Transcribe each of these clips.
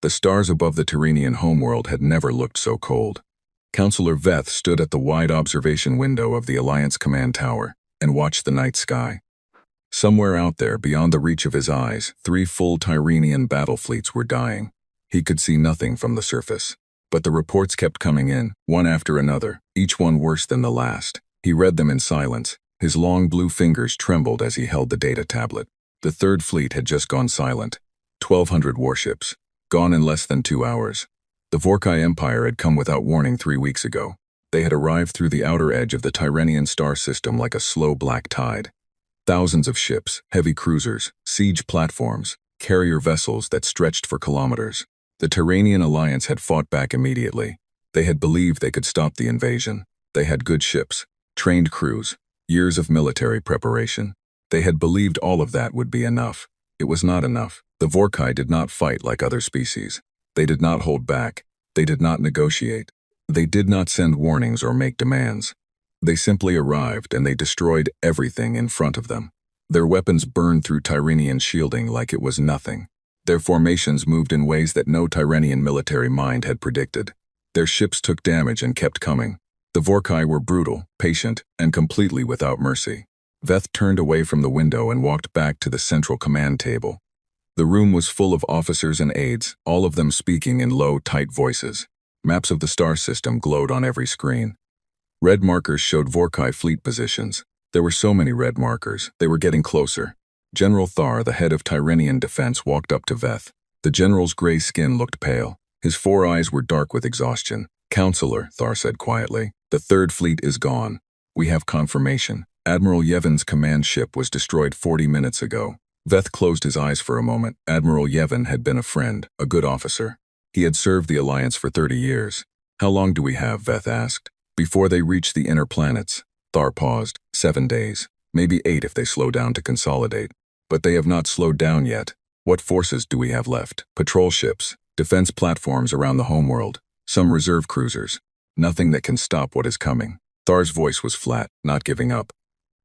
The stars above the Tyrrhenian homeworld had never looked so cold. Counselor Veth stood at the wide observation window of the Alliance command tower and watched the night sky. Somewhere out there, beyond the reach of his eyes, 3 full Tyrrhenian battle fleets were dying. He could see nothing from the surface. But the reports kept coming in, one after another, each one worse than the last. He read them in silence. His long blue fingers trembled as he held the data tablet. The 3rd Fleet had just gone silent. 1,200 warships. Gone in less than 2 hours. The Vorkai Empire had come without warning 3 weeks ago. They had arrived through the outer edge of the Tyrrhenian star system like a slow black tide. Thousands of ships, heavy cruisers, siege platforms, carrier vessels that stretched for kilometers. The Tyrrhenian Alliance had fought back immediately. They had believed they could stop the invasion. They had good ships, trained crews, years of military preparation. They had believed all of that would be enough. It was not enough. The Vorkai did not fight like other species. They did not hold back. They did not negotiate. They did not send warnings or make demands. They simply arrived and they destroyed everything in front of them. Their weapons burned through Tyrrhenian shielding like it was nothing. Their formations moved in ways that no Tyrrhenian military mind had predicted. Their ships took damage and kept coming. The Vorkai were brutal, patient, and completely without mercy. Veth turned away from the window and walked back to the central command table. The room was full of officers and aides, all of them speaking in low, tight voices. Maps of the star system glowed on every screen. Red markers showed Vorkai fleet positions. There were so many red markers, they were getting closer. General Thar, the head of Tyrrhenian defense, walked up to Veth. The general's gray skin looked pale. His 4 eyes were dark with exhaustion. "Counselor," Thar said quietly, "the 3rd Fleet is gone. We have confirmation. Admiral Yevon's command ship was destroyed 40 minutes ago." Veth closed his eyes for a moment. Admiral Yevon had been a friend, a good officer. He had served the Alliance for 30 years. "How long do we have?" Veth asked. "Before they reach the inner planets." Thar paused. 7 days. Maybe 8 if they slow down to consolidate. But they have not slowed down yet. What forces do we have left? Patrol ships, defense platforms around the homeworld, some reserve cruisers. Nothing that can stop what is coming. Thar's voice was flat, not giving up.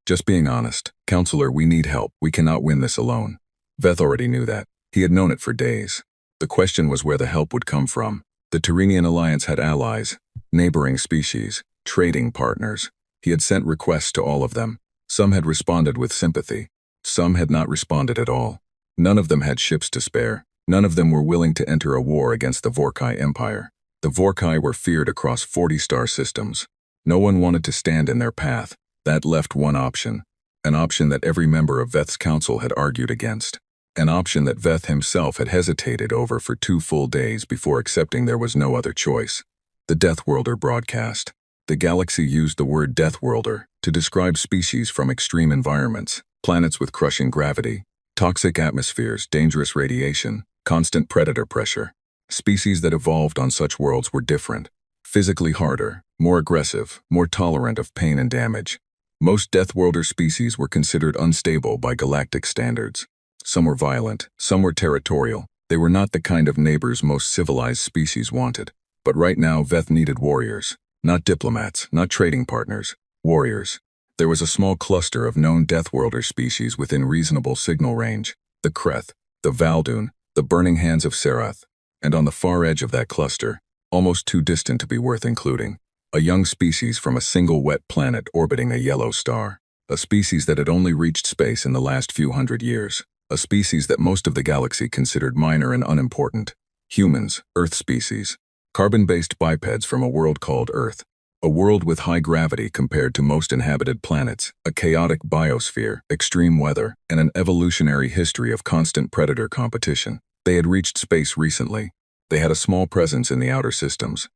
"Just being honest. Counselor, we need help. We cannot win this alone." Veth already knew that. He had known it for days. The question was where the help would come from. The Tyrrhenian Alliance had allies, neighboring species, trading partners. He had sent requests to all of them. Some had responded with sympathy. Some had not responded at all. None of them had ships to spare. None of them were willing to enter a war against the Vorkai Empire. The Vorkai were feared across 40 star systems. No one wanted to stand in their path. That left one option. An option that every member of Veth's council had argued against. An option that Veth himself had hesitated over for 2 full days before accepting there was no other choice. The Deathworlder broadcast. The galaxy used the word Deathworlder to describe species from extreme environments, planets with crushing gravity, toxic atmospheres, dangerous radiation, constant predator pressure. Species that evolved on such worlds were different, physically harder, more aggressive, more tolerant of pain and damage. Most Deathworlder species were considered unstable by galactic standards. Some were violent, some were territorial. They were not the kind of neighbors most civilized species wanted. But right now, Veth needed warriors. Not diplomats, not trading partners. Warriors. There was a small cluster of known Deathworlder species within reasonable signal range. The Kreth, the Valdun, the Burning Hands of Serath. And on the far edge of that cluster, almost too distant to be worth including, a young species from a single wet planet orbiting a yellow star. A species that had only reached space in the last few hundred years. A species that most of the galaxy considered minor and unimportant. Humans, Earth species. Carbon-based bipeds from a world called Earth. A world with high gravity compared to most inhabited planets, a chaotic biosphere, extreme weather, and an evolutionary history of constant predator competition. They had reached space recently. They had a small presence in the outer systems.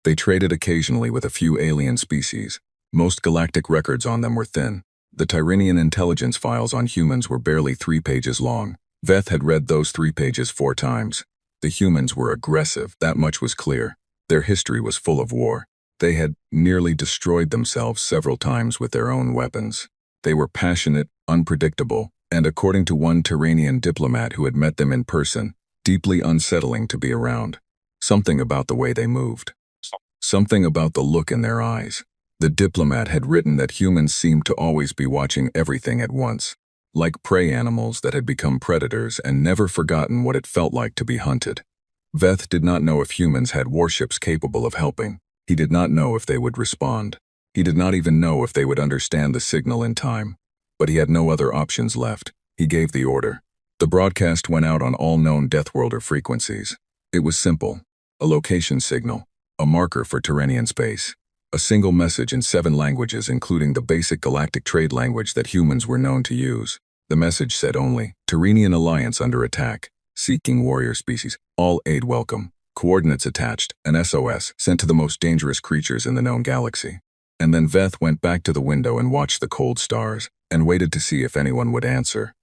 They traded occasionally with a few alien species. Most galactic records on them were thin. The Tyrrhenian intelligence files on humans were barely 3 pages long. Veth had read those 3 pages 4 times. The humans were aggressive, that much was clear. Their history was full of war. They had nearly destroyed themselves several times with their own weapons. They were passionate, unpredictable, and according to one Tyrrhenian diplomat who had met them in person, deeply unsettling to be around. Something about the way they moved. Something about the look in their eyes. The diplomat had written that humans seemed to always be watching everything at once, like prey animals that had become predators and never forgotten what it felt like to be hunted. Veth did not know if humans had warships capable of helping. He did not know if they would respond. He did not even know if they would understand the signal in time. But he had no other options left. He gave the order. The broadcast went out on all known Deathworlder frequencies. It was simple. A location signal. A marker for Terrenian space. A single message in 7 languages, including the basic galactic trade language that humans were known to use. The message said only, Terrenian Alliance under attack. Seeking warrior species. All aid welcome. Coordinates attached. An SOS sent to the most dangerous creatures in the known galaxy. And then Veth went back to the window and watched the cold stars, and waited to see if anyone would answer.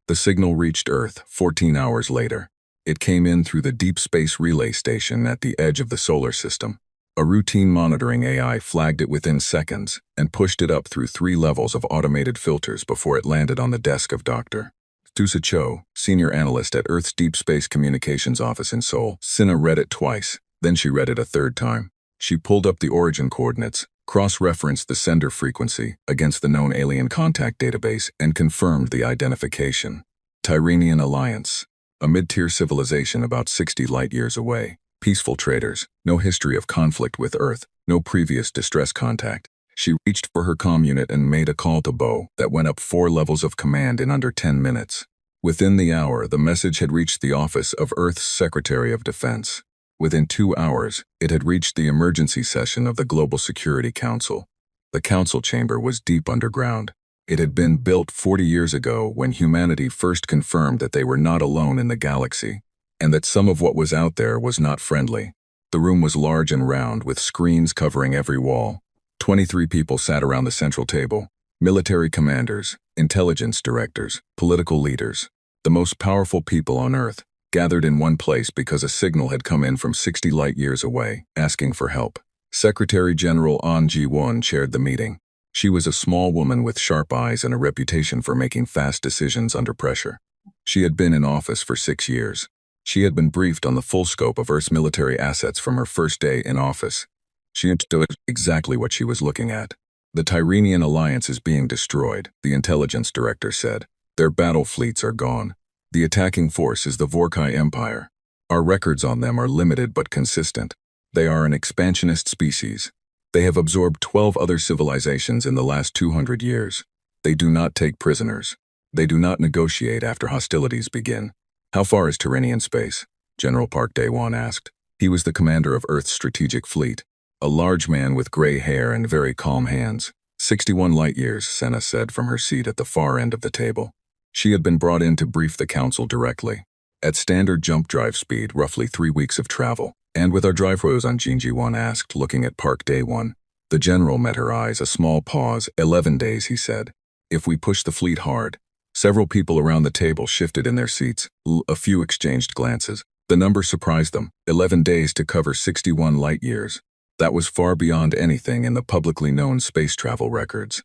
The signal reached Earth 14 hours later. It came in through the Deep Space Relay Station at the edge of the solar system. A routine monitoring AI flagged it within seconds and pushed it up through 3 levels of automated filters before it landed on the desk of Dr. Tusa Cho, senior analyst at Earth's Deep Space Communications Office in Seoul. Sina read it twice, then she read it a 3rd time. She pulled up the origin coordinates, cross-referenced the sender frequency against the known alien contact database, and confirmed the identification. Tyrrhenian Alliance. A mid-tier civilization about 60 light-years away. Peaceful traders, no history of conflict with Earth, no previous distress contact. She reached for her comm unit and made a call to Bo that went up 4 levels of command in under 10 minutes. Within the hour, the message had reached the office of Earth's Secretary of Defense. Within 2 hours, it had reached the emergency session of the Global Security Council. The council chamber was deep underground. It had been built 40 years ago when humanity first confirmed that they were not alone in the galaxy, and that some of what was out there was not friendly. The room was large and round, with screens covering every wall. 23 people sat around the central table. Military commanders, intelligence directors, political leaders, the most powerful people on Earth, gathered in one place because a signal had come in from 60 light-years away, asking for help. Secretary General An Ji-won chaired the meeting. She was a small woman with sharp eyes and a reputation for making fast decisions under pressure. She had been in office for 6 years. She had been briefed on the full scope of Earth's military assets from her first day in office. She understood exactly what she was looking at. The Tyrrhenian Alliance is being destroyed, the intelligence director said. Their battle fleets are gone. The attacking force is the Vorkai Empire. Our records on them are limited but consistent. They are an expansionist species. They have absorbed 12 other civilizations in the last 200 years. They do not take prisoners. They do not negotiate after hostilities begin. How far is Terrenian space? General Park Dae-won asked. He was the commander of Earth's strategic fleet. A large man with gray hair and very calm hands. 61 light-years, Senna said from her seat at the far end of the table. She had been brought in to brief the council directly. At standard jump drive speed, roughly 3 weeks of travel. And with our drive rows on, Jin Ji-won asked, looking at Park Dae-won. The general met her eyes, a small pause. 11 days, he said. If we push the fleet hard. Several people around the table shifted in their seats. A few exchanged glances. The number surprised them. 11 days to cover 61 light-years. That was far beyond anything in the publicly known space travel records.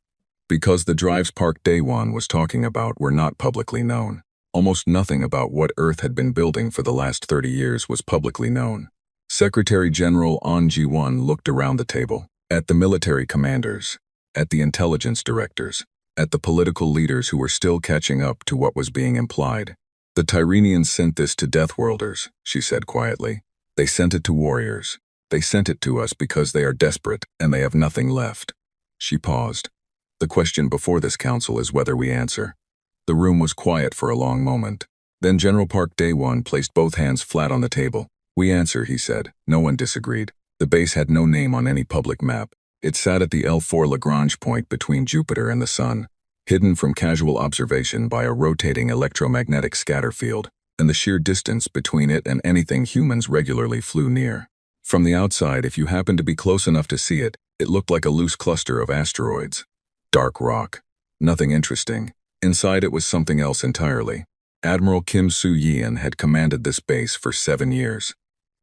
Because the drives Park Dae-won was talking about were not publicly known. Almost nothing about what Earth had been building for the last 30 years was publicly known. Secretary General An Ji-won looked around the table, at the military commanders, at the intelligence directors, at the political leaders who were still catching up to what was being implied. The Tyrrhenians sent this to Deathworlders, she said quietly. They sent it to warriors. They sent it to us because they are desperate and they have nothing left. She paused. The question before this council is whether we answer. The room was quiet for a long moment. Then General Park Dae-won placed both hands flat on the table. We answer, he said. No one disagreed. The base had no name on any public map. It sat at the L4 Lagrange point between Jupiter and the Sun, hidden from casual observation by a rotating electromagnetic scatter field, and the sheer distance between it and anything humans regularly flew near. From the outside, if you happened to be close enough to see it, it looked like a loose cluster of asteroids. Dark rock. Nothing interesting. Inside it was something else entirely. Admiral Kim Soo-yeon had commanded this base for 7 years.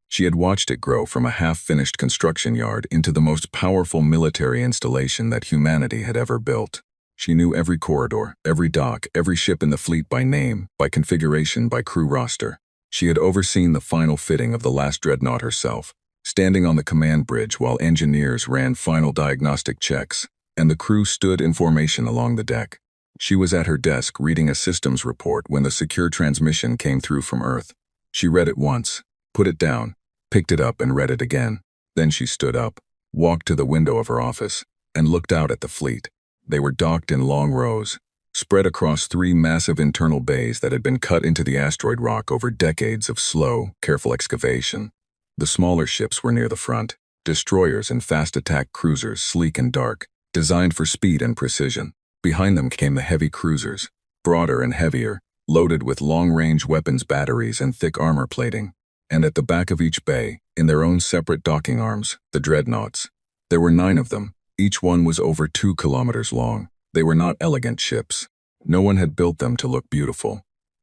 She had watched it grow from a half-finished construction yard into the most powerful military installation that humanity had ever built. She knew every corridor, every dock, every ship in the fleet by name, by configuration, by crew roster. She had overseen the final fitting of the last dreadnought herself, standing on the command bridge while engineers ran final diagnostic checks, and the crew stood in formation along the deck. She was at her desk reading a systems report when the secure transmission came through from Earth. She read it once. put it down, picked it up and read it again. Then she stood up, walked to the window of her office, and looked out at the fleet. They were docked in long rows, spread across 3 massive internal bays that had been cut into the asteroid rock over decades of slow, careful excavation. The smaller ships were near the front, destroyers and fast attack cruisers, sleek and dark, designed for speed and precision. Behind them came the heavy cruisers, broader and heavier, loaded with long-range weapons batteries and thick armor plating. And at the back of each bay, in their own separate docking arms, the dreadnoughts. There were 9 of them. Each one was over 2 kilometers long. They were not elegant ships. No one had built them to look beautiful.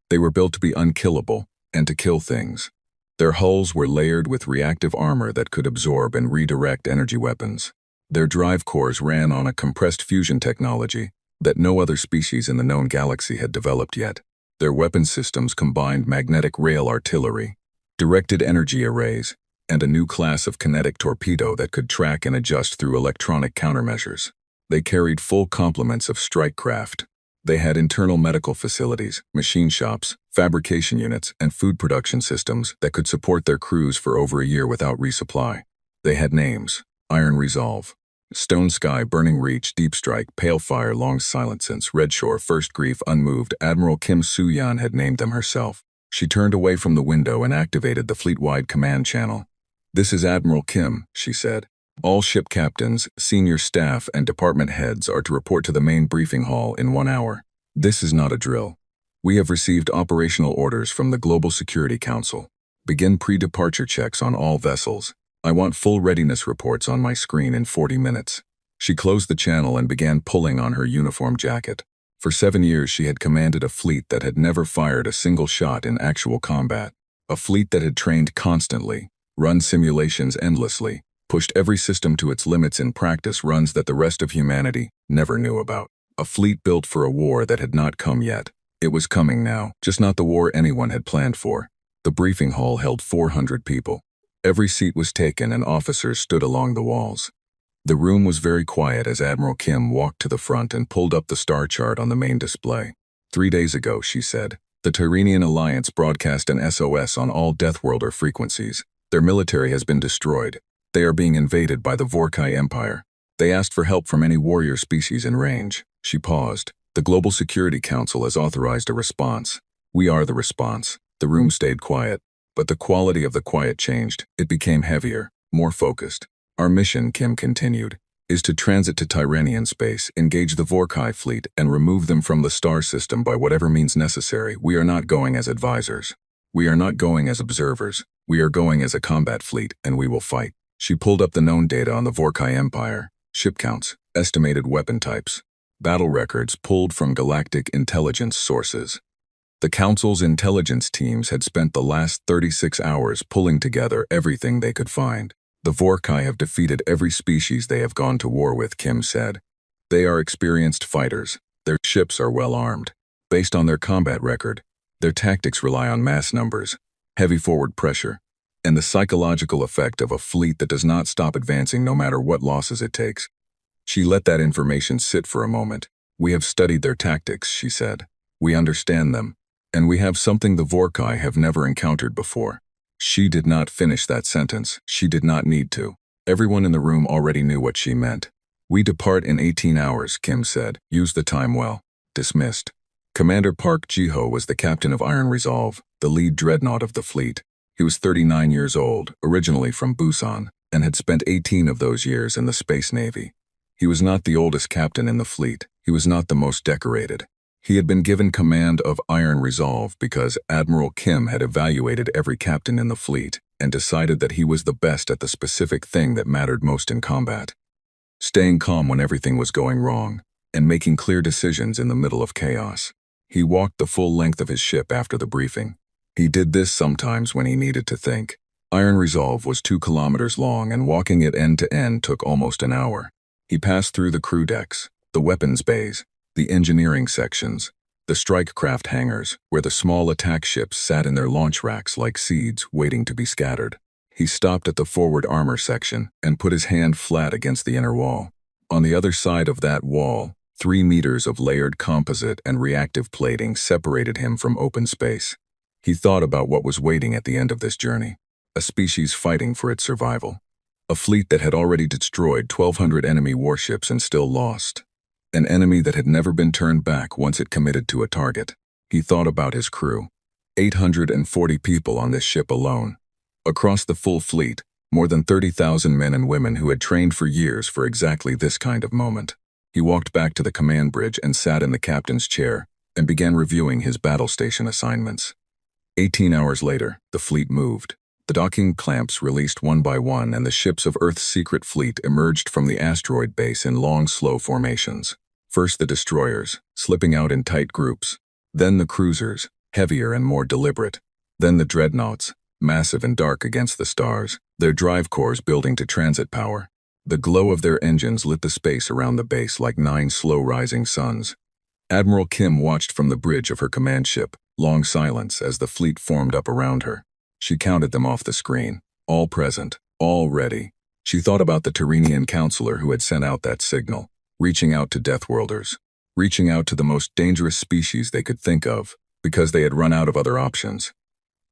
They were built to be unkillable and to kill things. Their hulls were layered with reactive armor that could absorb and redirect energy weapons. Their drive cores ran on a compressed fusion technology that no other species in the known galaxy had developed yet. Their weapon systems combined magnetic rail artillery, directed energy arrays, and a new class of kinetic torpedo that could track and adjust through electronic countermeasures. They carried full complements of strike craft. They had internal medical facilities, machine shops, fabrication units, and food production systems that could support their crews for over a year without resupply. They had names: Iron Resolve, Stone Sky, Burning Reach, Deep Strike, Pale Fire, Long Silencence, Red Shore, First Grief, Unmoved. Admiral Kim Soo-yeon had named them herself. She turned away from the window and activated the fleet-wide command channel. "This is Admiral Kim," she said. "All ship captains, senior staff, and department heads are to report to the main briefing hall in 1 hour. This is not a drill. We have received operational orders from the Global Security Council. Begin pre-departure checks on all vessels. I want full readiness reports on my screen in 40 minutes. She closed the channel and began pulling on her uniform jacket. For 7 years she had commanded a fleet that had never fired a single shot in actual combat. A fleet that had trained constantly, run simulations endlessly, pushed every system to its limits in practice runs that the rest of humanity never knew about. A fleet built for a war that had not come yet. It was coming now, just not the war anyone had planned for. The briefing hall held 400 people. Every seat was taken and officers stood along the walls. The room was very quiet as Admiral Kim walked to the front and pulled up the star chart on the main display. 3 days ago, she said, the Tyrrhenian Alliance broadcast an SOS on all Deathworlder frequencies. Their military has been destroyed. They are being invaded by the Vorkai Empire. They asked for help from any warrior species in range. She paused. The Global Security Council has authorized a response. We are the response. The room stayed quiet. But the quality of the quiet changed. It became heavier, more focused. Our mission, Kim continued, is to transit to Tyrrhenian space, engage the Vorkai fleet, and remove them from the star system by whatever means necessary. We are not going as advisors. We are not going as observers. We are going as a combat fleet, and we will fight. She pulled up the known data on the Vorkai Empire, ship counts, estimated weapon types, battle records pulled from galactic intelligence sources. The Council's intelligence teams had spent the last 36 hours pulling together everything they could find. The Vorkai have defeated every species they have gone to war with, Kim said. They are experienced fighters. Their ships are well armed. Based on their combat record, their tactics rely on mass numbers, heavy forward pressure, and the psychological effect of a fleet that does not stop advancing no matter what losses it takes. She let that information sit for a moment. We have studied their tactics, she said. We understand them. And we have something the Vorkai have never encountered before. She did not finish that sentence. She did not need to. Everyone in the room already knew what she meant. We depart in 18 hours, Kim said. Use the time well. Dismissed. Commander Park Ji-ho was the captain of Iron Resolve, the lead dreadnought of the fleet. He was 39 years old, originally from Busan, and had spent 18 of those years in the Space Navy. He was not the oldest captain in the fleet. He was not the most decorated. He had been given command of Iron Resolve because Admiral Kim had evaluated every captain in the fleet and decided that he was the best at the specific thing that mattered most in combat. Staying calm when everything was going wrong, and making clear decisions in the middle of chaos. He walked the full length of his ship after the briefing. He did this sometimes when he needed to think. Iron Resolve was 2 kilometers long and walking it end to end took almost an hour. He passed through the crew decks, the weapons bays, the engineering sections, the strike craft hangars, where the small attack ships sat in their launch racks like seeds waiting to be scattered. He stopped at the forward armor section and put his hand flat against the inner wall. On the other side of that wall, 3 meters of layered composite and reactive plating separated him from open space. He thought about what was waiting at the end of this journey. a species fighting for its survival. A fleet that had already destroyed 1,200 enemy warships and still lost. An enemy that had never been turned back once it committed to a target. He thought about his crew. 840 people on this ship alone. Across the full fleet, more than 30,000 men and women who had trained for years for exactly this kind of moment. He walked back to the command bridge and sat in the captain's chair and began reviewing his battle station assignments. 18 hours later, the fleet moved. The docking clamps released one by one and the ships of Earth's secret fleet emerged from the asteroid base in long, slow formations. First the destroyers, slipping out in tight groups. Then the cruisers, heavier and more deliberate. Then the dreadnoughts, massive and dark against the stars, their drive cores building to transit power. The glow of their engines lit the space around the base like 9 slow-rising suns. Admiral Kim watched from the bridge of her command ship, long silence as the fleet formed up around her. She counted them off the screen, all present, all ready. She thought about the Tyrrhenian counselor who had sent out that signal, reaching out to Deathworlders, reaching out to the most dangerous species they could think of, because they had run out of other options.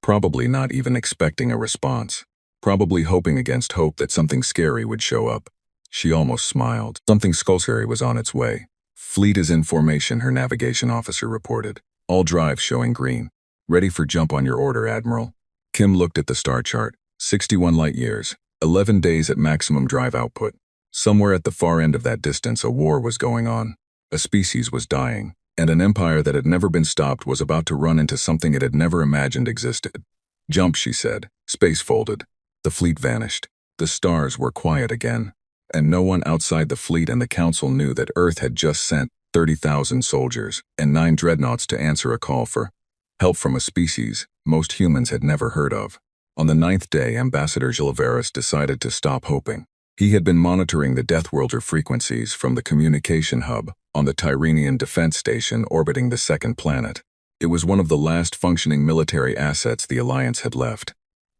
Probably not even expecting a response. Probably hoping against hope that something scary would show up. She almost smiled. Something scary was on its way. Fleet is in formation, her navigation officer reported. All drives showing green. Ready for jump on your order, Admiral. Kim looked at the star chart. 61 light years. 11 days at maximum drive output. Somewhere at the far end of that distance, a war was going on. A species was dying, and an empire that had never been stopped was about to run into something it had never imagined existed. Jump, she said. Space folded. The fleet vanished. The stars were quiet again. And no one outside the fleet and the council knew that Earth had just sent 30,000 soldiers and 9 dreadnoughts to answer a call for help from a species most humans had never heard of. On the 9th day, Ambassador Gilveris decided to stop hoping. He had been monitoring the Deathworlder frequencies from the communication hub on the Tyrrhenian defense station orbiting the second planet. It was one of the last functioning military assets the Alliance had left.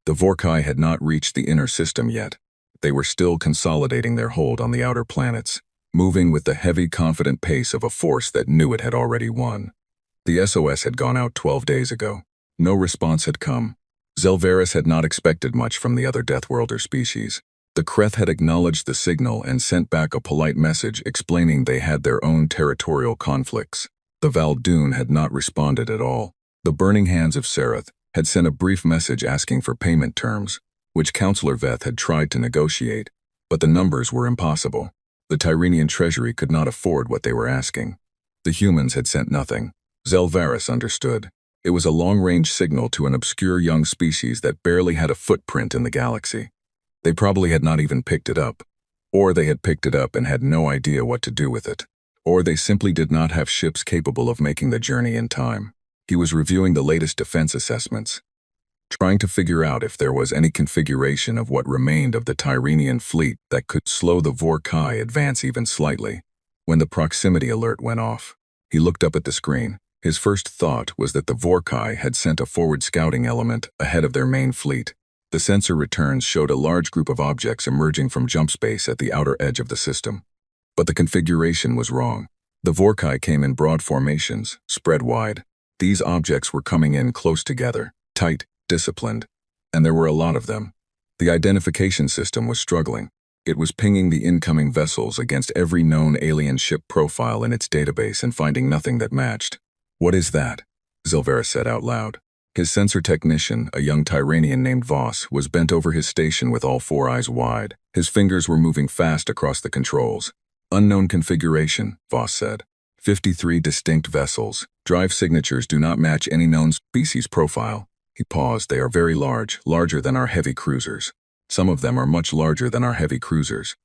The Vorkai had not reached the inner system yet. They were still consolidating their hold on the outer planets, moving with the heavy, confident pace of a force that knew it had already won. The SOS had gone out 12 days ago. No response had come. Zelveris had not expected much from the other Deathworlder species. The Kreth had acknowledged the signal and sent back a polite message explaining they had their own territorial conflicts. The Valdoon had not responded at all. The Burning Hands of Sereth had sent a brief message asking for payment terms, which Counselor Veth had tried to negotiate, but the numbers were impossible. The Tyrrhenian treasury could not afford what they were asking. The humans had sent nothing. Zelveris understood. It was a long-range signal to an obscure young species that barely had a footprint in the galaxy. They probably had not even picked it up. Or they had picked it up and had no idea what to do with it. Or they simply did not have ships capable of making the journey in time. He was reviewing the latest defense assessments, trying to figure out if there was any configuration of what remained of the Tyrrhenian fleet that could slow the Vorkai advance even slightly. When the proximity alert went off, he looked up at the screen. His first thought was that the Vorkai had sent a forward scouting element ahead of their main fleet. The sensor returns showed a large group of objects emerging from jump space at the outer edge of the system. But the configuration was wrong. The Vorkai came in broad formations, spread wide. These objects were coming in close together, tight, disciplined, and there were a lot of them. The identification system was struggling. It was pinging the incoming vessels against every known alien ship profile in its database and finding nothing that matched. "What is that?" Zelveris said out loud. His sensor technician, a young Tyrrhenian named Voss, was bent over his station with all 4 eyes wide. His fingers were moving fast across the controls. "Unknown configuration," Voss said. 53 distinct vessels. Drive signatures do not match any known species profile. He paused. "They are very large, larger than our heavy cruisers. Some of them are much larger than our heavy cruisers."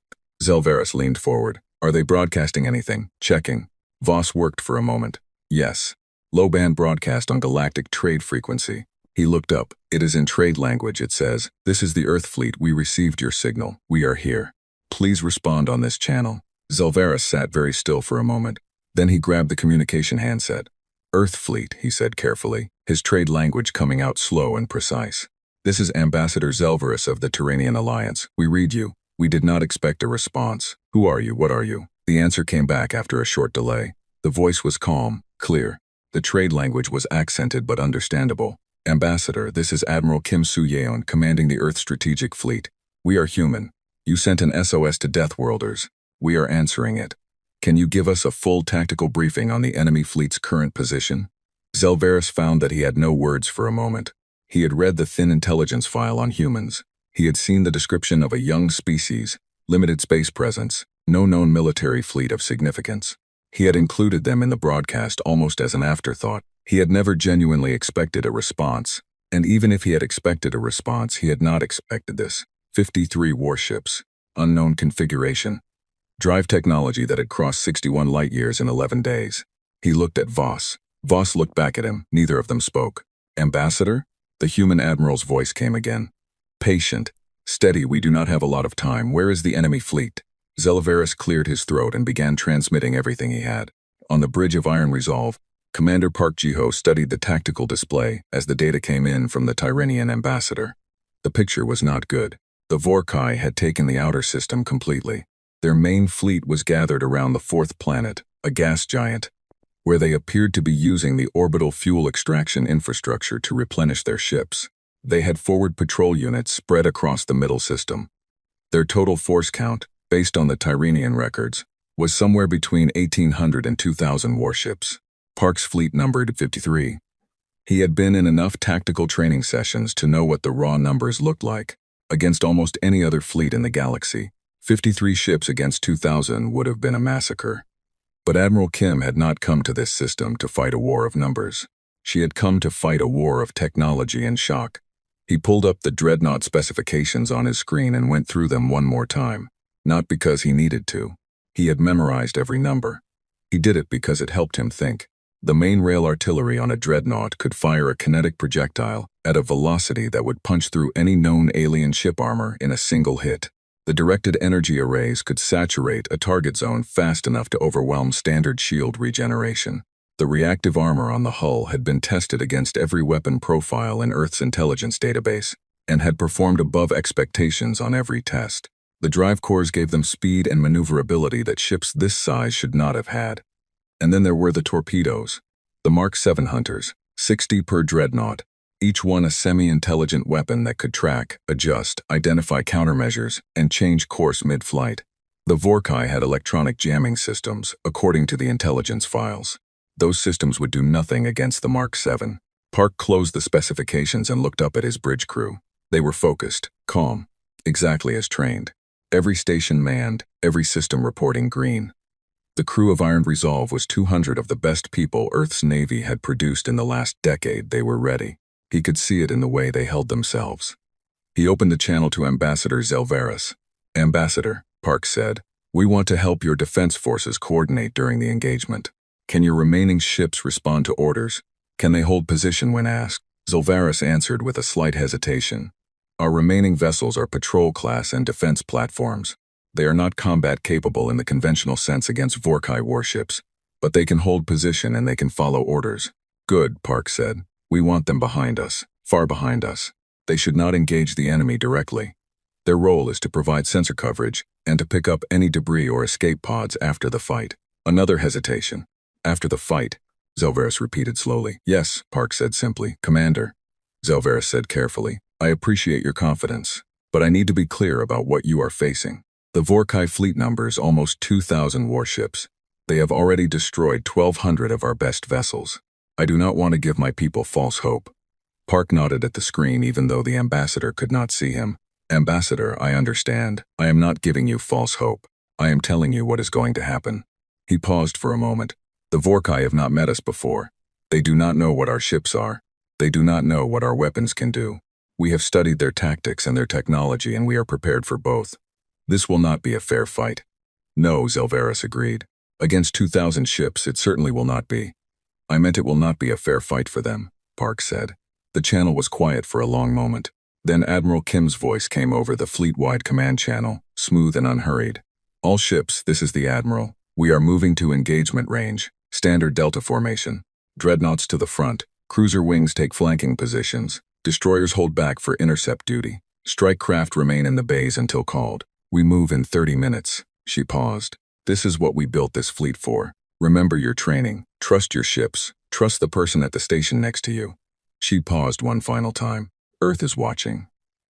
Zelveris leaned forward. "Are they broadcasting anything?" "Checking." Voss worked for a moment. "Yes. Low-band broadcast on galactic trade frequency." He looked up. "It is in trade language, it says. This is the Earth fleet. We received your signal. We are here. Please respond on this channel." Zelveris sat very still for a moment. Then he grabbed the communication handset. "Earth fleet," he said carefully, his trade language coming out slow and precise. "This is Ambassador Zelveris of the Tyrrhenian Alliance. We read you. We did not expect a response. Who are you? What are you?" The answer came back after a short delay. The voice was calm, clear. The trade language was accented but understandable. Ambassador, this is Admiral Kim Soo-yeon commanding the Earth Strategic Fleet. We are human. You sent an SOS to Deathworlders. We are answering it. Can you give us a full tactical briefing on the enemy fleet's current position? Zelvaris found that he had no words for a moment. He had read the thin intelligence file on humans. He had seen the description of a young species, limited space presence, no known military fleet of significance. He had included them in the broadcast almost as an afterthought. He had never genuinely expected a response, and even if he had expected a response, he had not expected this. 53 warships, unknown configuration, drive technology that had crossed 61 light-years in 11 days. He looked at Voss. Voss looked back at him. Neither of them spoke. Ambassador? The human admiral's voice came again. Patient. Steady, we do not have a lot of time. Where is the enemy fleet? Zelvaris cleared his throat and began transmitting everything he had. On the bridge of Iron Resolve, Commander Park Ji-ho studied the tactical display as the data came in from the Tyranian ambassador. The picture was not good. The Vorkai had taken the outer system completely. Their main fleet was gathered around the fourth planet, a gas giant, where they appeared to be using the orbital fuel extraction infrastructure to replenish their ships. They had forward patrol units spread across the middle system. Their total force count, based on the Tyranian records, was somewhere between 1,800 and 2,000 warships. Park's fleet numbered 53. He had been in enough tactical training sessions to know what the raw numbers looked like. Against almost any other fleet in the galaxy, 53 ships against 2,000 would have been a massacre. But Admiral Kim had not come to this system to fight a war of numbers. She had come to fight a war of technology and shock. He pulled up the Dreadnought specifications on his screen and went through them one more time, not because he needed to. He had memorized every number. He did it because it helped him think. The main rail artillery on a Dreadnought could fire a kinetic projectile at a velocity that would punch through any known alien ship armor in a single hit. The directed energy arrays could saturate a target zone fast enough to overwhelm standard shield regeneration. The reactive armor on the hull had been tested against every weapon profile in Earth's intelligence database, and had performed above expectations on every test. The drive cores gave them speed and maneuverability that ships this size should not have had. And then there were the torpedoes. The Mark 7 Hunters, 60 per dreadnought, each one a semi-intelligent weapon that could track, adjust, identify countermeasures, and change course mid-flight. The Vorkai had electronic jamming systems, according to the intelligence files. Those systems would do nothing against the Mark 7. Park closed the specifications and looked up at his bridge crew. They were focused, calm, exactly as trained. Every station manned, every system reporting green. The crew of Iron Resolve was 200 of the best people Earth's Navy had produced in the last decade. They were ready. He could see it in the way they held themselves. He opened the channel to Ambassador Zelvaris. Ambassador, Park said, we want to help your defense forces coordinate during the engagement. Can your remaining ships respond to orders? Can they hold position when asked? Zelvaris answered with a slight hesitation. Our remaining vessels are patrol class and defense platforms. They are not combat capable in the conventional sense against Vorkai warships, but they can hold position and they can follow orders. Good, Park said. We want them behind us, far behind us. They should not engage the enemy directly. Their role is to provide sensor coverage and to pick up any debris or escape pods after the fight. Another hesitation. After the fight, Zelvaris repeated slowly. Yes, Park said simply. Commander. Zelvaris said carefully. I appreciate your confidence, but I need to be clear about what you are facing. The Vorkai fleet numbers almost 2,000 warships. They have already destroyed 1,200 of our best vessels. I do not want to give my people false hope. Park nodded at the screen even though the ambassador could not see him. Ambassador, I understand. I am not giving you false hope. I am telling you what is going to happen. He paused for a moment. The Vorkai have not met us before. They do not know what our ships are. They do not know what our weapons can do. We have studied their tactics and their technology, and we are prepared for both. This will not be a fair fight. No, Zelvaris agreed. Against 2,000 ships, it certainly will not be. I meant it will not be a fair fight for them, Park said. The channel was quiet for a long moment. Then Admiral Kim's voice came over the fleet-wide command channel, smooth and unhurried. All ships, this is the Admiral. We are moving to engagement range, standard delta formation. Dreadnoughts to the front. Cruiser wings take flanking positions. Destroyers hold back for intercept duty. Strike craft remain in the bays until called. We move in 30 minutes. She paused. This is what we built this fleet for. Remember your training. Trust your ships. Trust the person at the station next to you. She paused one final time. Earth is watching.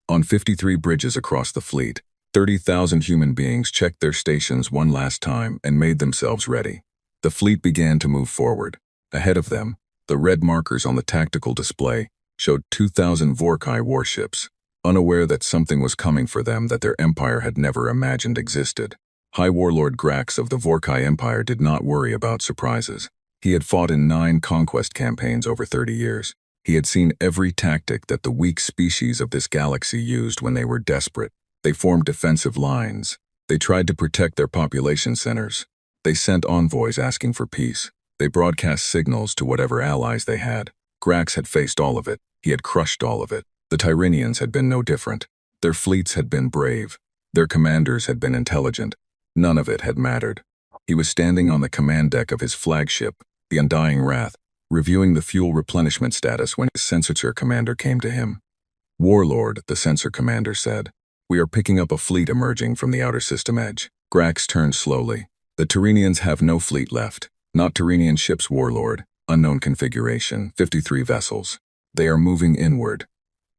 On 53 bridges across the fleet, 30,000 human beings checked their stations one last time and made themselves ready. The fleet began to move forward. Ahead of them, the red markers on the tactical display showed 2,000 Vorkai warships, unaware that something was coming for them that their empire had never imagined existed. High Warlord Grax of the Vorkai Empire did not worry about surprises. He had fought in 9 conquest campaigns over 30 years. He had seen every tactic that the weak species of this galaxy used when they were desperate. They formed defensive lines. They tried to protect their population centers. They sent envoys asking for peace. They broadcast signals to whatever allies they had. Grax had faced all of it. He had crushed all of it. The Tyranians had been no different. Their fleets had been brave. Their commanders had been intelligent. None of it had mattered. He was standing on the command deck of his flagship, the Undying Wrath, reviewing the fuel replenishment status when his sensor commander came to him. "Warlord," the sensor commander said, "we are picking up a fleet emerging from the outer system edge." Grax turned slowly. "The Tyranians have no fleet left. Not Tyranian ships, Warlord. Unknown configuration, 53 vessels. They are moving inward."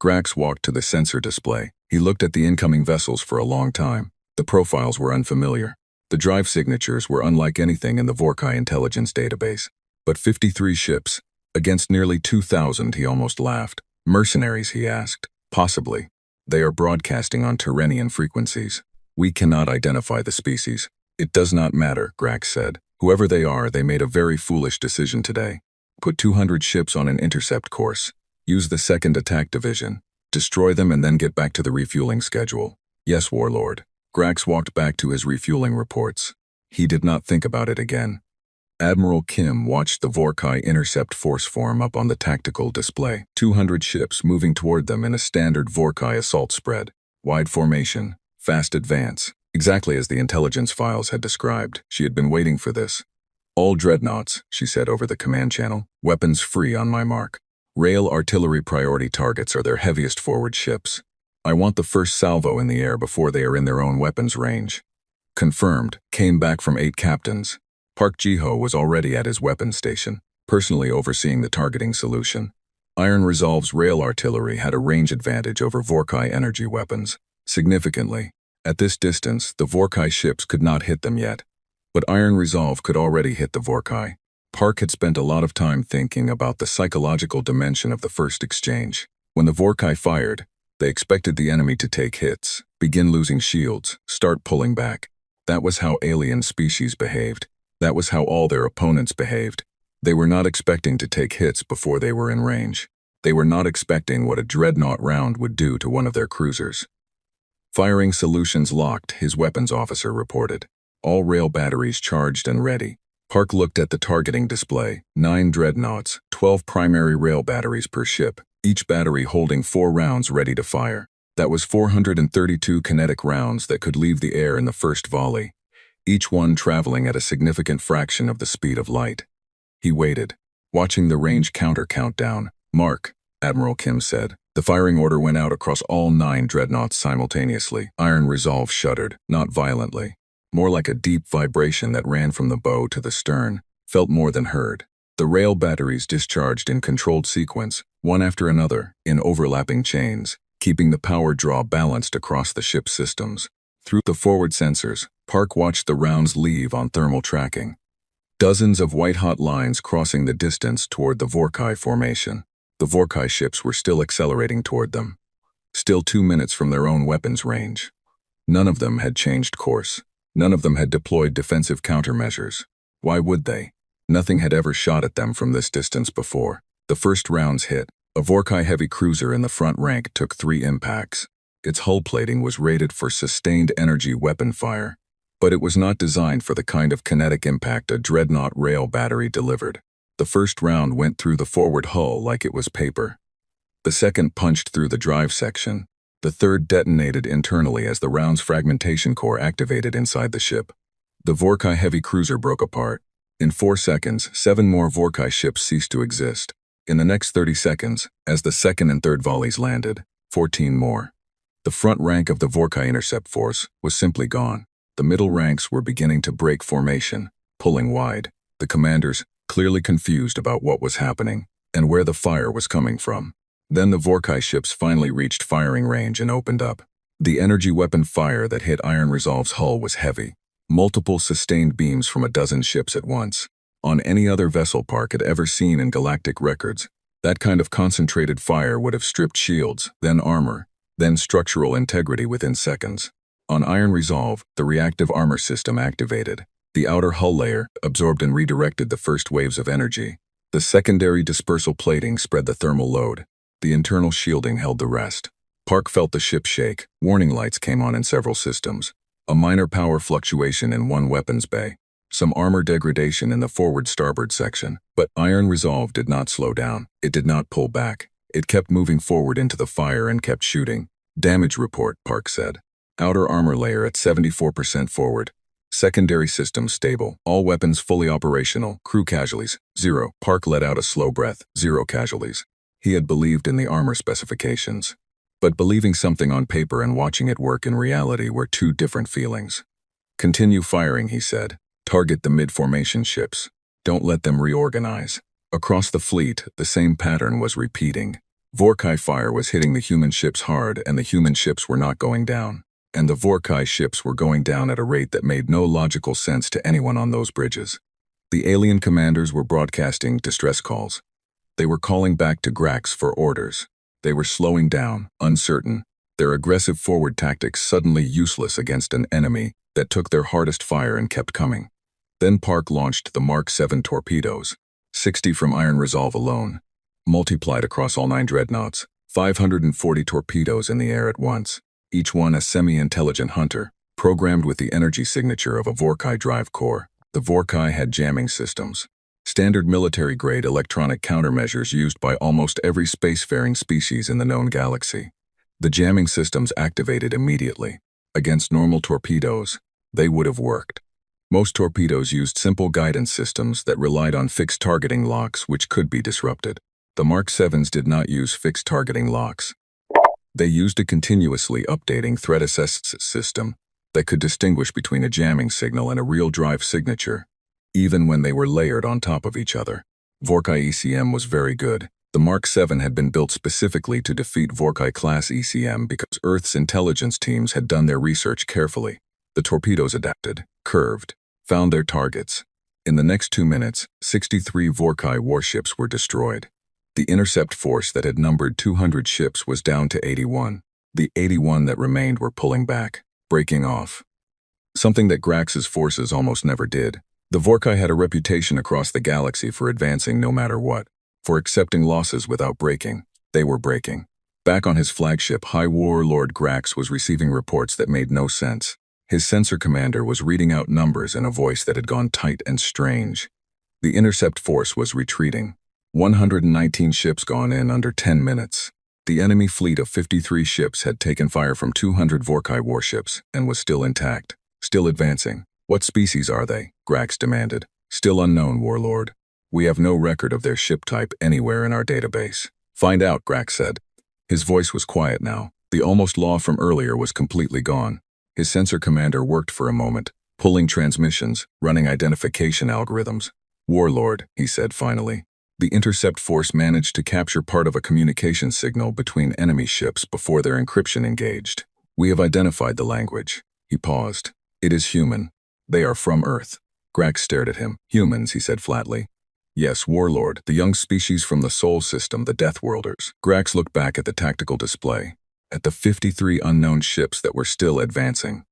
Grax walked to the sensor display. He looked at the incoming vessels for a long time. The profiles were unfamiliar. The drive signatures were unlike anything in the Vorkai intelligence database. But 53 ships, against nearly 2,000, he almost laughed. "Mercenaries?" he asked. "Possibly. They are broadcasting on Tyranian frequencies. We cannot identify the species." "It does not matter," Grax said. "Whoever they are, they made a very foolish decision today. Put 200 ships on an intercept course. Use the 2nd Attack Division. Destroy them and then get back to the refueling schedule." "Yes, Warlord." Grax walked back to his refueling reports. He did not think about it again. Admiral Kim watched the Vorkai intercept force form up on the tactical display. 200 ships moving toward them in a standard Vorkai assault spread. Wide formation, fast advance. Exactly as the intelligence files had described. She had been waiting for this. "All dreadnoughts," she said over the command channel. "Weapons free on my mark. Rail artillery priority targets are their heaviest forward ships. I want the first salvo in the air before they are in their own weapons range." "Confirmed," came back from 8 captains. Park Ji-ho was already at his weapons station, personally overseeing the targeting solution. Iron Resolve's rail artillery had a range advantage over Vorkai energy weapons. Significantly, at this distance, the Vorkai ships could not hit them yet. But Iron Resolve could already hit the Vorkai. Park had spent a lot of time thinking about the psychological dimension of the first exchange. When the Vorkai fired, they expected the enemy to take hits, begin losing shields, start pulling back. That was how alien species behaved. That was how all their opponents behaved. They were not expecting to take hits before they were in range. They were not expecting what a dreadnought round would do to one of their cruisers. "Firing solutions locked," his weapons officer reported. "All rail batteries charged and ready." Park looked at the targeting display. 9 dreadnoughts, 12 primary rail batteries per ship, each battery holding 4 rounds ready to fire. That was 432 kinetic rounds that could leave the air in the first volley, each one traveling at a significant fraction of the speed of light. He waited, watching the range counter count down. "Mark," Admiral Kim said. The firing order went out across all 9 dreadnoughts simultaneously. Iron Resolve shuddered, not violently. More like a deep vibration that ran from the bow to the stern, felt more than heard. The rail batteries discharged in controlled sequence, one after another, in overlapping chains, keeping the power draw balanced across the ship's systems. Through the forward sensors, Park watched the rounds leave on thermal tracking. Dozens of white-hot lines crossing the distance toward the Vorkai formation. The Vorkai ships were still accelerating toward them. Still 2 minutes from their own weapons range. None of them had changed course. None of them had deployed defensive countermeasures. Why would they? Nothing had ever shot at them from this distance before. The first rounds hit. A Vorkai heavy cruiser in the front rank took 3 impacts. Its hull plating was rated for sustained energy weapon fire, but it was not designed for the kind of kinetic impact a dreadnought rail battery delivered. The first round went through the forward hull like it was paper. The second punched through the drive section. The third detonated internally as the round's fragmentation core activated inside the ship. The Vorkai heavy cruiser broke apart. In 4 seconds, 7 more Vorkai ships ceased to exist. In the next 30 seconds, as the second and third volleys landed, 14 more. The front rank of the Vorkai intercept force was simply gone. The middle ranks were beginning to break formation, pulling wide. The commanders, clearly confused about what was happening, and where the fire was coming from. Then the Vorkai ships finally reached firing range and opened up. The energy weapon fire that hit Iron Resolve's hull was heavy. Multiple sustained beams from a dozen ships at once. On any other vessel Park had ever seen in galactic records, that kind of concentrated fire would have stripped shields, then armor, then structural integrity within seconds. On Iron Resolve, the reactive armor system activated. The outer hull layer absorbed and redirected the first waves of energy. The secondary dispersal plating spread the thermal load. The internal shielding held the rest. Park felt the ship shake. Warning lights came on in several systems. A minor power fluctuation in one weapons bay. Some armor degradation in the forward starboard section. But Iron Resolve did not slow down. It did not pull back. It kept moving forward into the fire and kept shooting. Damage report, Park said. Outer armor layer at 74% forward. Secondary systems stable. All weapons fully operational. Crew casualties, 0. Park let out a slow breath. 0 casualties. He had believed in the armor specifications. But believing something on paper and watching it work in reality were two different feelings. Continue firing, he said. Target the mid-formation ships. Don't let them reorganize. Across the fleet, the same pattern was repeating. Vorkai fire was hitting the human ships hard, and the human ships were not going down. And the Vorkai ships were going down at a rate that made no logical sense to anyone on those bridges. The alien commanders were broadcasting distress calls. They were calling back to Grax for orders. They were slowing down, uncertain, their aggressive forward tactics suddenly useless against an enemy that took their hardest fire and kept coming. Then Park launched the Mark 7 torpedoes, 60 from Iron Resolve alone, multiplied across all 9 dreadnoughts, 540 torpedoes in the air at once, each one a semi-intelligent hunter, programmed with the energy signature of a Vorkai drive core. The Vorkai had jamming systems, standard military-grade electronic countermeasures used by almost every spacefaring species in the known galaxy. The jamming systems activated immediately. Against normal torpedoes, they would have worked. Most torpedoes used simple guidance systems that relied on fixed targeting locks which could be disrupted. The Mark 7s did not use fixed targeting locks. They used a continuously updating threat assessment system that could distinguish between a jamming signal and a real drive signature, even when they were layered on top of each other. Vorkai ECM was very good. The Mark 7 had been built specifically to defeat Vorkai-class ECM because Earth's intelligence teams had done their research carefully. The torpedoes adapted, curved, found their targets. In the next 2 minutes, 63 Vorkai warships were destroyed. The intercept force that had numbered 200 ships was down to 81. The 81 that remained were pulling back, breaking off. Something that Grax's forces almost never did. The Vorkai had a reputation across the galaxy for advancing no matter what, for accepting losses without breaking. They were breaking. Back on his flagship, High Warlord Grax was receiving reports that made no sense. His sensor commander was reading out numbers in a voice that had gone tight and strange. The intercept force was retreating. 119 ships gone in under 10 minutes. The enemy fleet of 53 ships had taken fire from 200 Vorkai warships and was still intact, still advancing. What species are they? Grax demanded. Still unknown, Warlord. We have no record of their ship type anywhere in our database. Find out, Grax said. His voice was quiet now. The almost law from earlier was completely gone. His sensor commander worked for a moment, pulling transmissions, running identification algorithms. Warlord, he said finally. The intercept force managed to capture part of a communication signal between enemy ships before their encryption engaged. We have identified the language. He paused. It is human. They are from Earth. Grax stared at him. Humans, he said flatly. Yes, Warlord, the young species from the Sol system, the Deathworlders. Grax looked back at the tactical display, at the 53 unknown ships that were still advancing,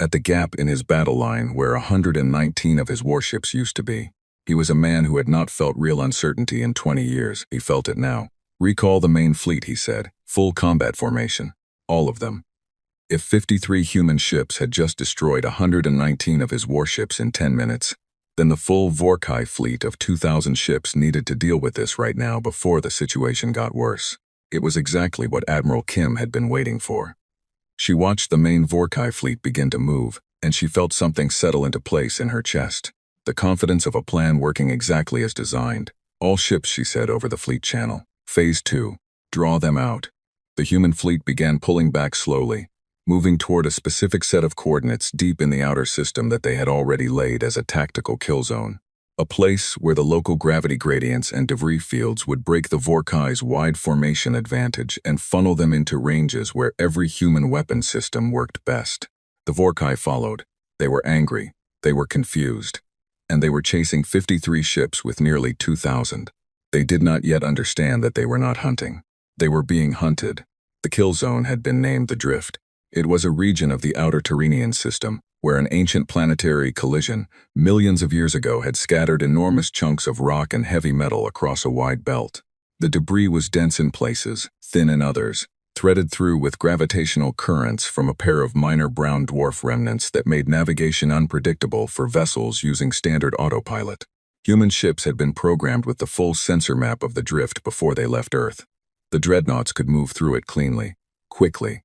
at the gap in his battle line where 119 of his warships used to be. He was a man who had not felt real uncertainty in 20 years. He felt it now. Recall the main fleet, he said. Full combat formation. All of them. If 53 human ships had just destroyed 119 of his warships in 10 minutes, then the full Vorkai fleet of 2,000 ships needed to deal with this right now before the situation got worse. It was exactly what Admiral Kim had been waiting for. She watched the main Vorkai fleet begin to move, and she felt something settle into place in her chest. The confidence of a plan working exactly as designed. All ships, she said over the fleet channel. Phase 2. Draw them out. The human fleet began pulling back slowly, moving toward a specific set of coordinates deep in the outer system that they had already laid as a tactical kill zone. a place where the local gravity gradients and debris fields would break the Vorkai's wide formation advantage and funnel them into ranges where every human weapon system worked best. The Vorkai followed. They were angry, they were confused, and they were chasing 53 ships with nearly 2,000. They did not yet understand that they were not hunting. They were being hunted. The kill zone had been named the Drift. It was a region of the outer Tyrrhenian system, where an ancient planetary collision millions of years ago had scattered enormous chunks of rock and heavy metal across a wide belt. The debris was dense in places, thin in others, threaded through with gravitational currents from a pair of minor brown dwarf remnants that made navigation unpredictable for vessels using standard autopilot. Human ships had been programmed with the full sensor map of the Drift before they left Earth. The dreadnoughts could move through it cleanly, quickly,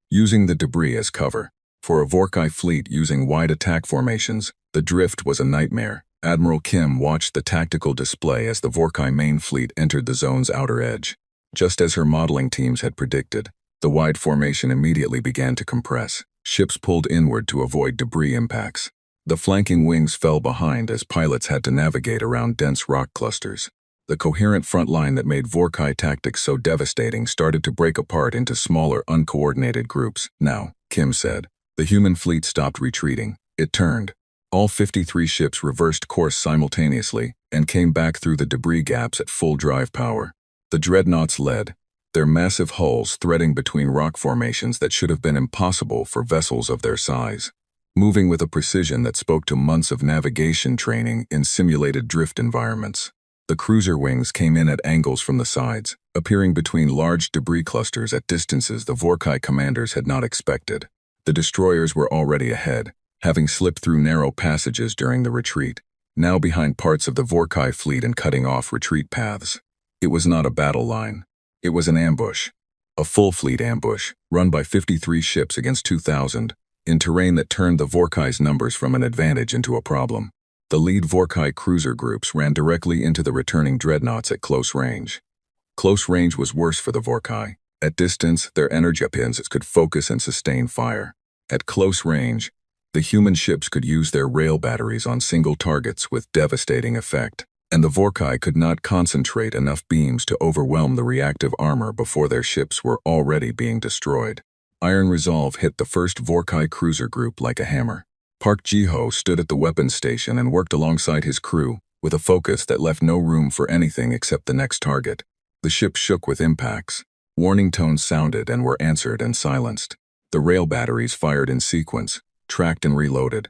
using the debris as cover. For a Vorkai fleet using wide attack formations, the Drift was a nightmare. Admiral Kim watched the tactical display as the Vorkai main fleet entered the zone's outer edge. Just as her modeling teams had predicted, the wide formation immediately began to compress. Ships pulled inward to avoid debris impacts. The flanking wings fell behind as pilots had to navigate around dense rock clusters. The coherent front line that made Vorkai tactics so devastating started to break apart into smaller, uncoordinated groups. Now, Kim said, the human fleet stopped retreating. It turned. All 53 ships reversed course simultaneously and came back through the debris gaps at full drive power. The dreadnoughts led, their massive hulls threading between rock formations that should have been impossible for vessels of their size, moving with a precision that spoke to months of navigation training in simulated drift environments. The cruiser wings came in at angles from the sides, appearing between large debris clusters at distances the Vorkai commanders had not expected. The destroyers were already ahead, having slipped through narrow passages during the retreat, now behind parts of the Vorkai fleet and cutting off retreat paths. It was not a battle line. It was an ambush. A full fleet ambush, run by 53 ships against 2,000, in terrain that turned the Vorkai's numbers from an advantage into a problem. The lead Vorkai cruiser groups ran directly into the returning dreadnoughts at close range. Close range was worse for the Vorkai. At distance, their energy weapons could focus and sustain fire. At close range, the human ships could use their rail batteries on single targets with devastating effect, and the Vorkai could not concentrate enough beams to overwhelm the reactive armor before their ships were already being destroyed. Iron Resolve hit the first Vorkai cruiser group like a hammer. Park Ji-ho stood at the weapons station and worked alongside his crew, with a focus that left no room for anything except the next target. The ship shook with impacts. Warning tones sounded and were answered and silenced. The rail batteries fired in sequence, tracked and reloaded,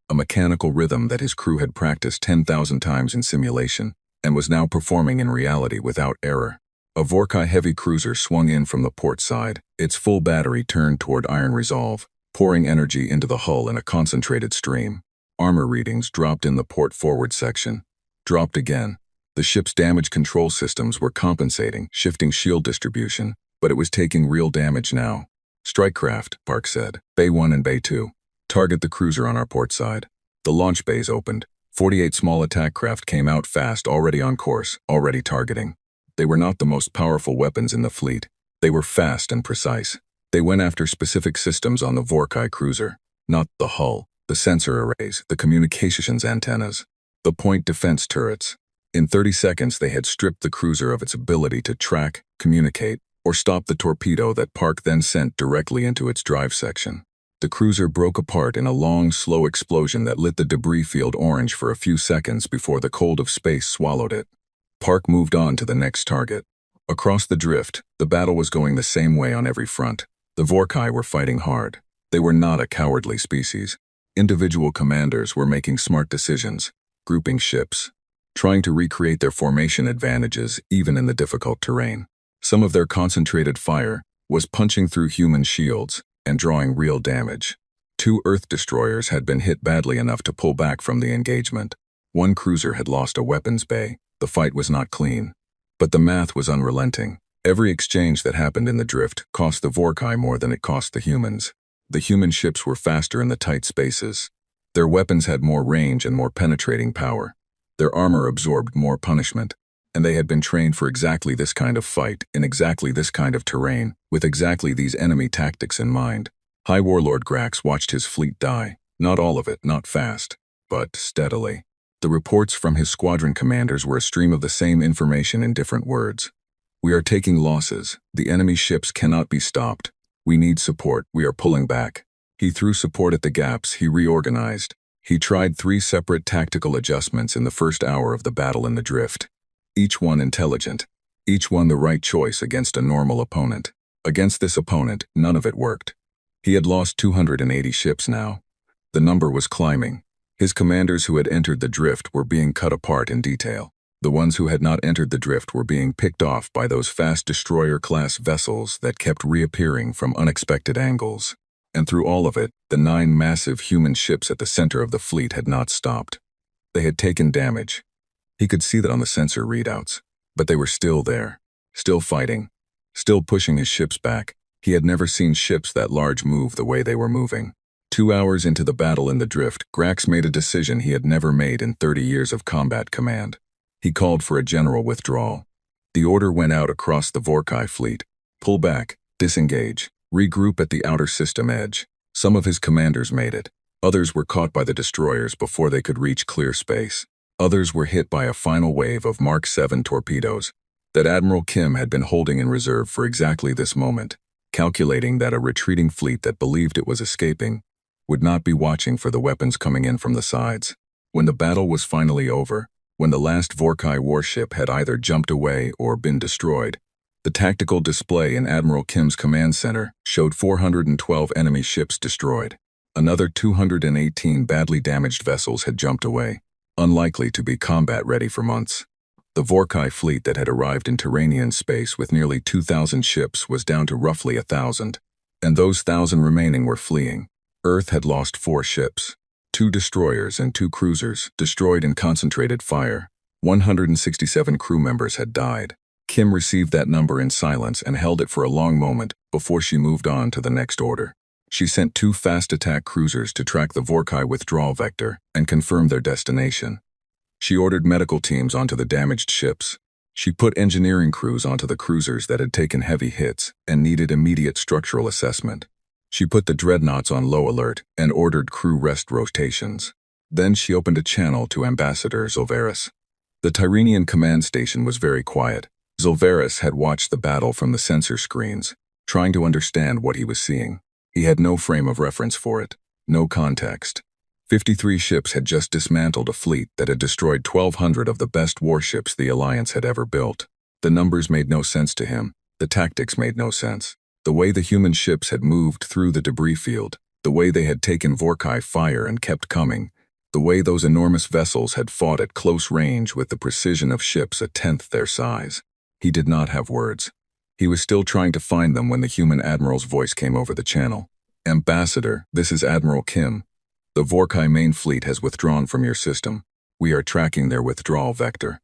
a mechanical rhythm that his crew had practiced 10,000 times in simulation, and was now performing in reality without error. A Vorkai heavy cruiser swung in from the port side, its full battery turned toward Iron Resolve, pouring energy into the hull in a concentrated stream. Armor readings dropped in the port forward section. Dropped again. The ship's damage control systems were compensating, shifting shield distribution, but it was taking real damage now. Strike craft, Park said. Bay 1 and Bay 2. Target the cruiser on our port side. The launch bays opened. 48 small attack craft came out fast, already on course, already targeting. They were not the most powerful weapons in the fleet. They were fast and precise. They went after specific systems on the Vorkai cruiser, not the hull, the sensor arrays, the communications antennas, the point defense turrets. In 30 seconds, they had stripped the cruiser of its ability to track, communicate, or stop the torpedo that Park then sent directly into its drive section. The cruiser broke apart in a long, slow explosion that lit the debris field orange for a few seconds before the cold of space swallowed it. Park moved on to the next target. Across the Drift, the battle was going the same way on every front. The Vorkai were fighting hard. They were not a cowardly species. Individual commanders were making smart decisions, grouping ships, trying to recreate their formation advantages even in the difficult terrain. Some of their concentrated fire was punching through human shields and drawing real damage. 2 Earth destroyers had been hit badly enough to pull back from the engagement. 1 cruiser had lost a weapons bay. The fight was not clean. But the math was unrelenting. Every exchange that happened in the Drift cost the Vorkai more than it cost the humans. The human ships were faster in the tight spaces. Their weapons had more range and more penetrating power. Their armor absorbed more punishment. And they had been trained for exactly this kind of fight, in exactly this kind of terrain, with exactly these enemy tactics in mind. High Warlord Grax watched his fleet die. Not all of it, not fast, but steadily. The reports from his squadron commanders were a stream of the same information in different words. We are taking losses. The enemy ships cannot be stopped. We need support. We are pulling back. He threw support at the gaps. He reorganized. He tried 3 separate tactical adjustments in the first hour of the battle in the drift. Each one intelligent. Each one the right choice against a normal opponent. Against this opponent, none of it worked. He had lost 280 ships now. The number was climbing. His commanders who had entered the drift were being cut apart in detail. The ones who had not entered the drift were being picked off by those fast destroyer-class vessels that kept reappearing from unexpected angles. And through all of it, the 9 massive human ships at the center of the fleet had not stopped. They had taken damage. He could see that on the sensor readouts. But they were still there. Still fighting. Still pushing his ships back. He had never seen ships that large move the way they were moving. 2 hours into the battle in the drift, Grax made a decision he had never made in 30 years of combat command. He called for a general withdrawal. The order went out across the Vorkai fleet. Pull back, disengage, regroup at the outer system edge. Some of his commanders made it. Others were caught by the destroyers before they could reach clear space. Others were hit by a final wave of Mark 7 torpedoes that Admiral Kim had been holding in reserve for exactly this moment, calculating that a retreating fleet that believed it was escaping would not be watching for the weapons coming in from the sides. When the battle was finally over, when the last Vorkai warship had either jumped away or been destroyed, the tactical display in Admiral Kim's command center showed 412 enemy ships destroyed. Another 218 badly damaged vessels had jumped away, unlikely to be combat-ready for months. The Vorkai fleet that had arrived in Terranian space with nearly 2,000 ships was down to roughly 1,000, and those 1,000 remaining were fleeing. Earth had lost 4 ships. 2 destroyers and 2 cruisers, destroyed in concentrated fire. 167 crew members had died. Kim received that number in silence and held it for a long moment before she moved on to the next order. She sent 2 fast attack cruisers to track the Vorkai withdrawal vector and confirm their destination. She ordered medical teams onto the damaged ships. She put engineering crews onto the cruisers that had taken heavy hits and needed immediate structural assessment. She put the dreadnoughts on low alert and ordered crew rest rotations. Then she opened a channel to Ambassador Zilveris. The Tyrrhenian command station was very quiet. Zilveris had watched the battle from the sensor screens, trying to understand what he was seeing. He had no frame of reference for it, no context. 53 ships had just dismantled a fleet that had destroyed 1,200 of the best warships the Alliance had ever built. The numbers made no sense to him. The tactics made no sense. The way the human ships had moved through the debris field, the way they had taken Vorkai fire and kept coming, the way those enormous vessels had fought at close range with the precision of ships 1/10 their size. He did not have words. He was still trying to find them when the human admiral's voice came over the channel. "Ambassador, this is Admiral Kim. The Vorkai main fleet has withdrawn from your system. We are tracking their withdrawal vector.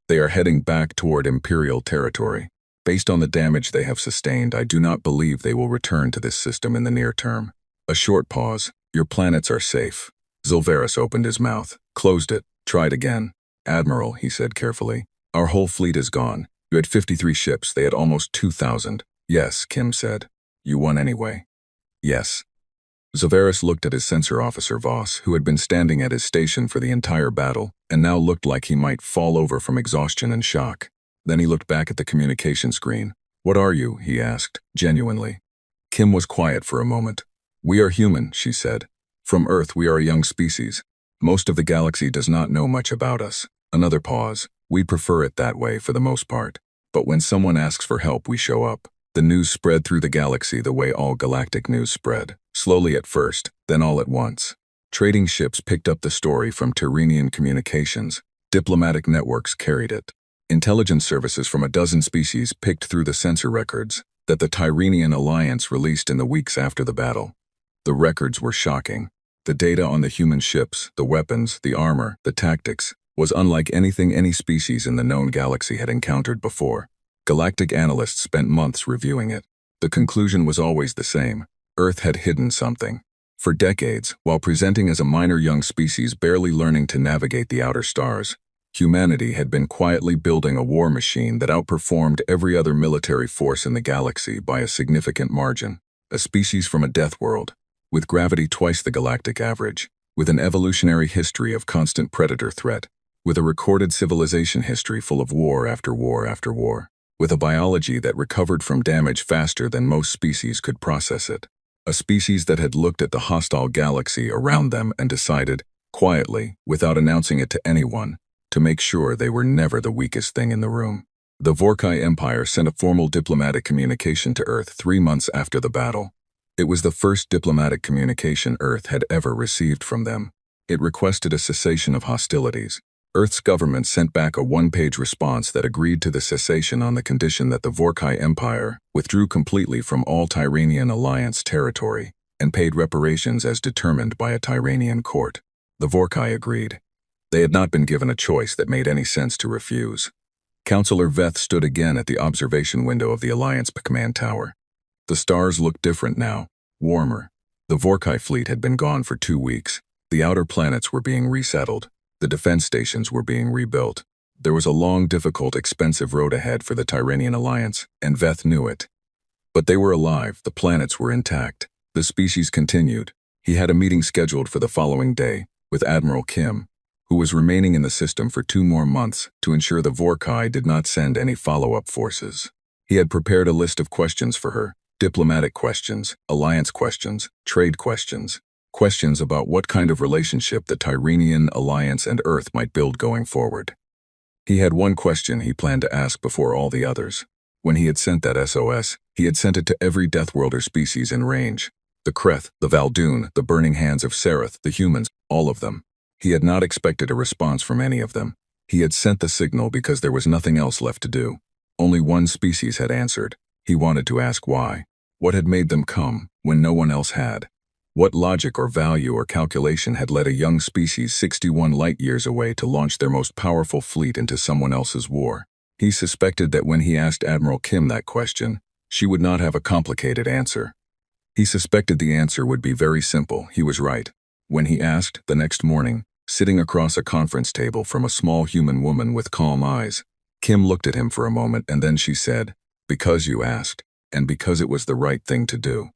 They are heading back toward Imperial territory. Based on the damage they have sustained, I do not believe they will return to this system in the near term." A short pause. "Your planets are safe." Zilveris opened his mouth, closed it, tried again. "Admiral," he said carefully, "our whole fleet is gone. You had 53 ships, they had almost 2,000. "Yes," Kim said. "You won anyway." "Yes." Zilveris looked at his sensor officer Voss, who had been standing at his station for the entire battle, and now looked like he might fall over from exhaustion and shock. Then he looked back at the communication screen. "What are you?" he asked, genuinely. Kim was quiet for a moment. "We are human," she said. "From Earth we are a young species. Most of the galaxy does not know much about us." Another pause. "We prefer it that way for the most part. But when someone asks for help, we show up." The news spread through the galaxy the way all galactic news spread. Slowly at first, then all at once. Trading ships picked up the story from Tyrrhenian communications. Diplomatic networks carried it. Intelligence services from a dozen species picked through the sensor records that the Tyrrhenian Alliance released in the weeks after the battle. The records were shocking. The data on the human ships, the weapons, the armor, the tactics, was unlike anything any species in the known galaxy had encountered before. Galactic analysts spent months reviewing it. The conclusion was always the same. Earth had hidden something. For decades, while presenting as a minor young species barely learning to navigate the outer stars, humanity had been quietly building a war machine that outperformed every other military force in the galaxy by a significant margin. A species from a death world, with gravity twice the galactic average, with an evolutionary history of constant predator threat, with a recorded civilization history full of war after war after war, with a biology that recovered from damage faster than most species could process it. A species that had looked at the hostile galaxy around them and decided, quietly, without announcing it to anyone, to make sure they were never the weakest thing in the room. The Vorkai Empire sent a formal diplomatic communication to Earth 3 months after the battle. It was the first diplomatic communication Earth had ever received from them. It requested a cessation of hostilities. Earth's government sent back a 1-page response that agreed to the cessation on the condition that the Vorkai Empire withdrew completely from all Tyranian Alliance territory and paid reparations as determined by a Tyranian court. The Vorkai agreed. They had not been given a choice that made any sense to refuse. Counselor Veth stood again at the observation window of the Alliance command tower. The stars looked different now, warmer. The Vorkai fleet had been gone for 2 weeks. The outer planets were being resettled. The defense stations were being rebuilt. There was a long, difficult, expensive road ahead for the Tyranian Alliance, and Veth knew it. But they were alive, the planets were intact. The species continued. He had a meeting scheduled for the following day with Admiral Kim, who was remaining in the system for 2 more months to ensure the Vorkai did not send any follow-up forces. He had prepared a list of questions for her, diplomatic questions, alliance questions, trade questions, questions about what kind of relationship the Tyranian Alliance and Earth might build going forward. He had one question he planned to ask before all the others. When he had sent that SOS, he had sent it to every Deathworlder species in range. The Kreth, the Valdoon, the Burning Hands of Sereth, the humans, all of them. He had not expected a response from any of them. He had sent the signal because there was nothing else left to do. Only one species had answered. He wanted to ask why. What had made them come when no one else had? What logic or value or calculation had led a young species 61 light-years away to launch their most powerful fleet into someone else's war? He suspected that when he asked Admiral Kim that question, she would not have a complicated answer. He suspected the answer would be very simple. He was right. When he asked, the next morning, sitting across a conference table from a small human woman with calm eyes, Kim looked at him for a moment and then she said, "Because you asked, and because it was the right thing to do."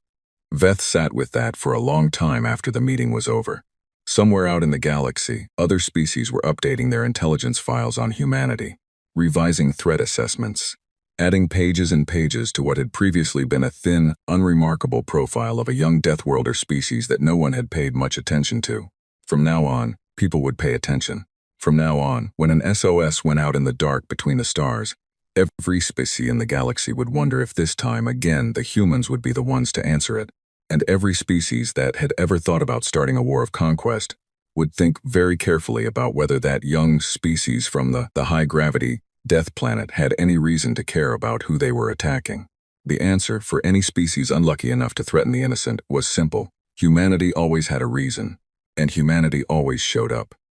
Veth sat with that for a long time after the meeting was over. Somewhere out in the galaxy, other species were updating their intelligence files on humanity, revising threat assessments, adding pages and pages to what had previously been a thin, unremarkable profile of a young Deathworlder species that no one had paid much attention to. From now on, people would pay attention. From now on, when an SOS went out in the dark between the stars, every species in the galaxy would wonder if this time again the humans would be the ones to answer it. And every species that had ever thought about starting a war of conquest would think very carefully about whether that young species from the high-gravity death planet had any reason to care about who they were attacking. The answer for any species unlucky enough to threaten the innocent was simple. Humanity always had a reason, and humanity always showed up.